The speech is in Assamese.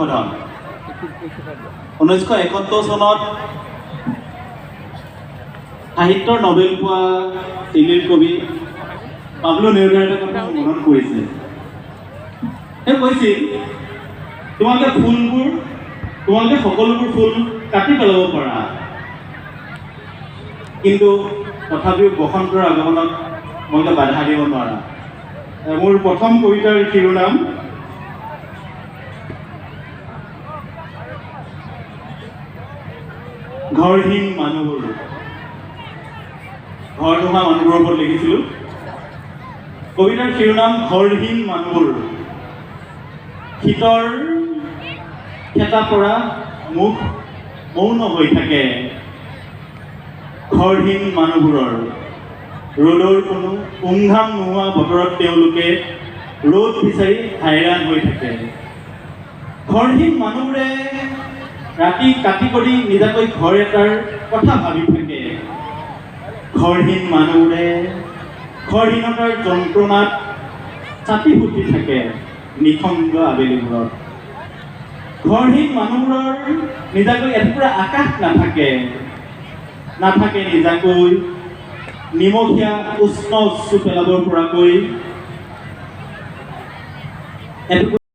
দুঃখধন 1971 চনত সাহিত্যৰ নবেল পোৱা চিলিৰ কবি পাবলো নেৰুদাৰ এটা কথা মনত পৰিছে। তেওঁ কৈছিল তোমালোকে সকলোবোৰ ফুল কাটি পেলাব পাৰা, কিন্তু তথাপিও বসন্তৰ আগমনত তোমালোকে বাধা দিব নোৱাৰা। মোৰ প্ৰথম কবিতাৰ শিৰোনাম ঘৰহীন মানুহবোৰ। ঘৰ নোহোৱা মানুহবোৰৰ ওপৰত লিখিছিলোঁ। কবিতাৰ শিৰোনাম ঘৰহীন মানুহবোৰ। শীতৰ খেতা পৰা মুখ মৌন হৈ থাকে ঘৰহীন মানুহবোৰৰ। ৰ'দৰ কোনো উমঘাম নোহোৱা বতৰত তেওঁলোকে ৰ'দ বিচাৰি হাইৰাণ হৈ থাকে। ঘৰহীন মানুহবোৰে ৰাতি কাটি কৰি নিজাকৈ ঘৰ এটাৰ কথা ভাবি থাকে। ঘৰহীন মানুহবোৰে ঘৰহীনতাৰ যন্ত্ৰণাত চাপি ফুটি থাকে নিসংগ আবেলিবোৰত। ঘৰহীন মানুহবোৰৰ নিজাকৈ এটুকুৰা আকাশ নাথাকে নিজাকৈ নিমখীয়া উষ্ণ পেলাব পৰাকৈ